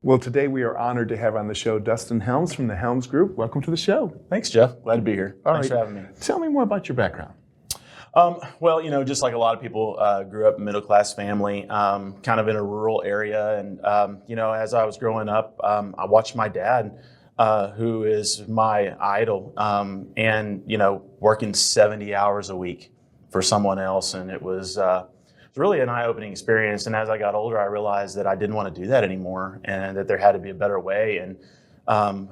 Well, today we are honored to have on the show Dustin Helms from the Helms Group. Welcome to the show. Thanks, Jeff. Glad to be here. All Thanks right. for having me. Tell me more about your background. Well, just like a lot of people, grew up in a middle-class family, kind of in a rural area. And, as I was growing up, I watched my dad, who is my idol, working 70 hours a week for someone else. And it was really an eye-opening experience. And as I got older, I realized that I didn't want to do that anymore and that there had to be a better way. And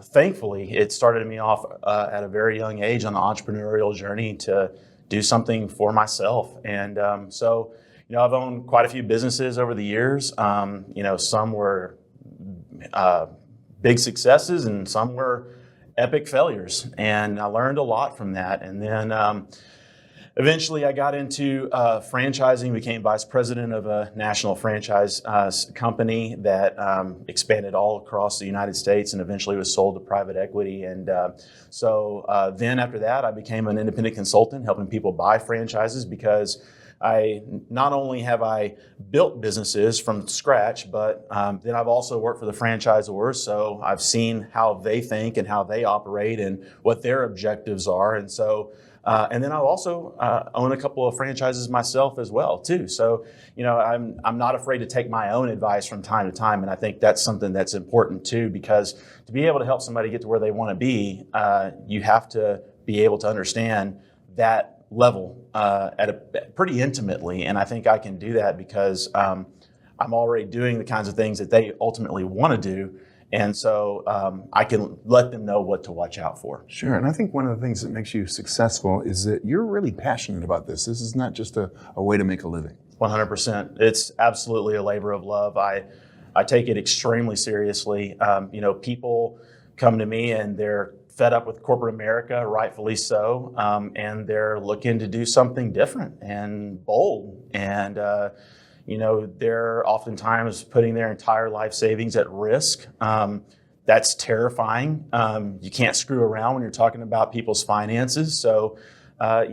thankfully, it started me off at a very young age on the entrepreneurial journey to do something for myself. And I've owned quite a few businesses over the years. Some were big successes and some were epic failures. And I learned a lot from that. And then eventually I got into franchising, became vice president of a national franchise company that expanded all across the United States and eventually was sold to private equity. And then after that, I became an independent consultant helping people buy franchises because not only have I built businesses from scratch, but then I've also worked for the franchisors. So I've seen how they think and how they operate and what their objectives are. And then I also own a couple of franchises myself as well, too. So, I'm not afraid to take my own advice from time to time. And I think that's something that's important, too, because to be able to help somebody get to where they want to be, you have to be able to understand that level pretty intimately. And I think I can do that because I'm already doing the kinds of things that they ultimately want to do. And so I can let them know what to watch out for. Sure. And I think one of the things that makes you successful is that you're really passionate about this. This is not just a way to make a living. 100%. It's absolutely a labor of love. I take it extremely seriously. People come to me and they're fed up with corporate America, rightfully so, and they're looking to do something different and bold. And they're oftentimes putting their entire life savings at risk. That's terrifying. You can't screw around when you're talking about people's finances. So, I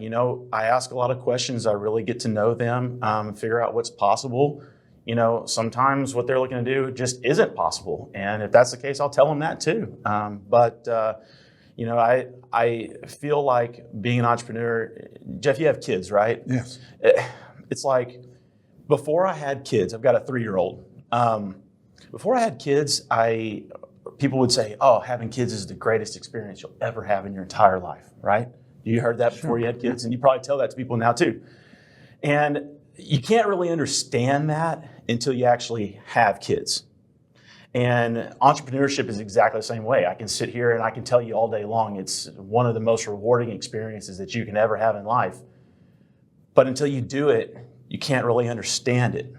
ask a lot of questions. I really get to know them, figure out what's possible. Sometimes what they're looking to do just isn't possible. And if that's the case, I'll tell them that too. I feel like being an entrepreneur, Jeff, you have kids, right? Yes. It's like, before I had kids, I've got a 3-year-old. Before I had kids, people would say, "Oh, having kids is the greatest experience you'll ever have in your entire life," right? You heard that before you had kids, and you probably tell that to people now too. And you can't really understand that until you actually have kids. And entrepreneurship is exactly the same way. I can sit here and I can tell you all day long, it's one of the most rewarding experiences that you can ever have in life. But until you do it, you can't really understand it.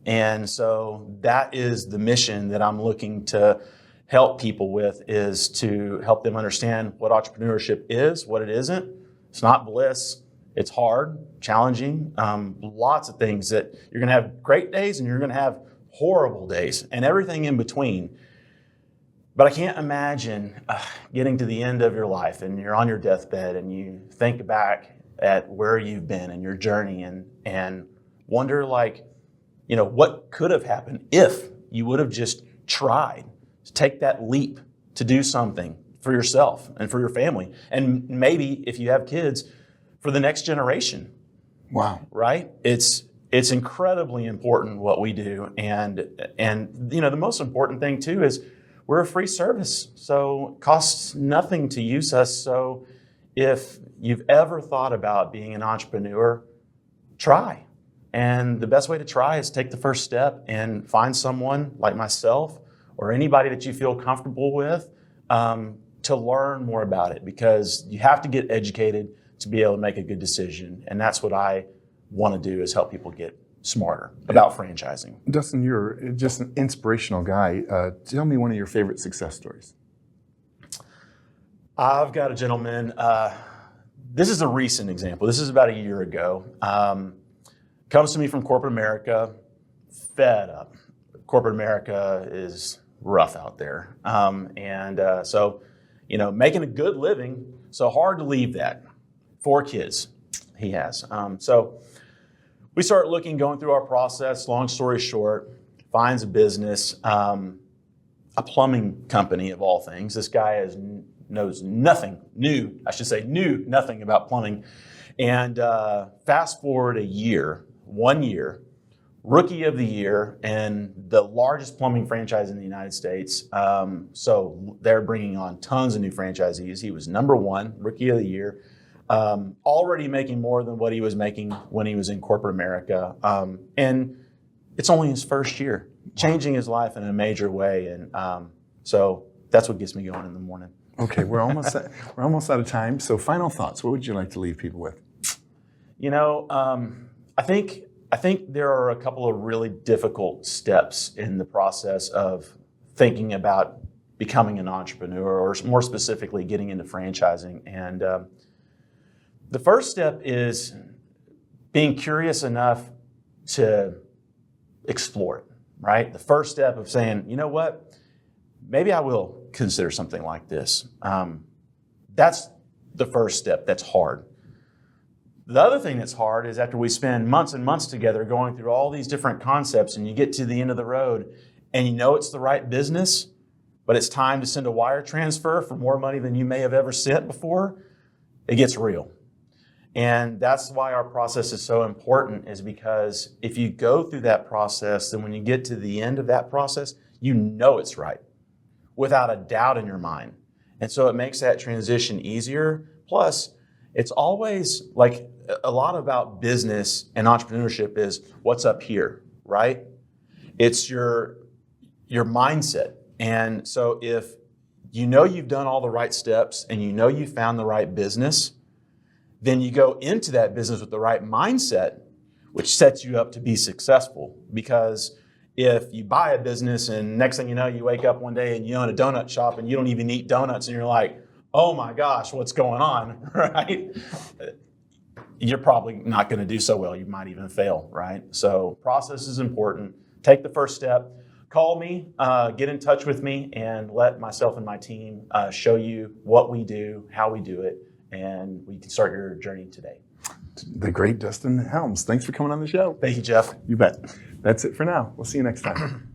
And so that is the mission that I'm looking to help people with, is to help them understand what entrepreneurship is, what it isn't. It's not bliss. It's hard, challenging, lots of things that you're going to have great days and you're going to have horrible days and everything in between. But I can't imagine getting to the end of your life and you're on your deathbed and you think back at where you've been in your journey and wonder what could have happened if you would have just tried to take that leap to do something for yourself and for your family. And maybe if you have kids, for the next generation. Wow. Right? It's incredibly important what we do. And the most important thing too is we're a free service. So it costs nothing to use us. So if you've ever thought about being an entrepreneur, try. And the best way to try is take the first step and find someone like myself or anybody that you feel comfortable with to learn more about it, because you have to get educated to be able to make a good decision. And that's what I want to do, is help people get smarter about franchising. Dustin, you're just an inspirational guy. Tell me one of your favorite success stories. I've got a gentleman, this is a recent example. This is about a year ago. Comes to me from corporate America, fed up. Corporate America is rough out there. So making a good living, so hard to leave that. 4 kids he has. So we start looking, going through our process. Long story short, finds a business, a plumbing company of all things. This guy knew nothing about plumbing. And fast forward 1 year, rookie of the year, and the largest plumbing franchise in the United States. So they're bringing on tons of new franchisees. He was number one, rookie of the year, already making more than what he was making when he was in corporate America. And it's only his first year, changing his life in a major way. And so that's what gets me going in the morning. Okay, we're almost out of time. So final thoughts. What would you like to leave people with? I think there are a couple of really difficult steps in the process of thinking about becoming an entrepreneur, or more specifically, getting into franchising. And the first step is being curious enough to explore it, right? The first step of saying, you know what, maybe I will consider something like this. That's the first step. That's hard. The other thing that's hard is after we spend months and months together going through all these different concepts, and you get to the end of the road and you know it's the right business, but it's time to send a wire transfer for more money than you may have ever sent before, it gets real. And that's why our process is so important, is because if you go through that process, then when you get to the end of that process, you know it's right, without a doubt in your mind. And so it makes that transition easier. Plus, it's always like a lot about business and entrepreneurship is what's up here, right? It's your mindset. And so if you know you've done all the right steps and you know you found the right business, then you go into that business with the right mindset, which sets you up to be successful. Because if you buy a business and next thing you know, you wake up one day and you own a donut shop and you don't even eat donuts and you're like, oh my gosh, what's going on, right? You're probably not going to do so well. You might even fail, right? So process is important. Take the first step. Call me, get in touch with me, and let myself and my team show you what we do, how we do it, and we can start your journey today. The great Dustin Helms. Thanks for coming on the show. Thank you, Jeff. You bet. That's it for now. We'll see you next time.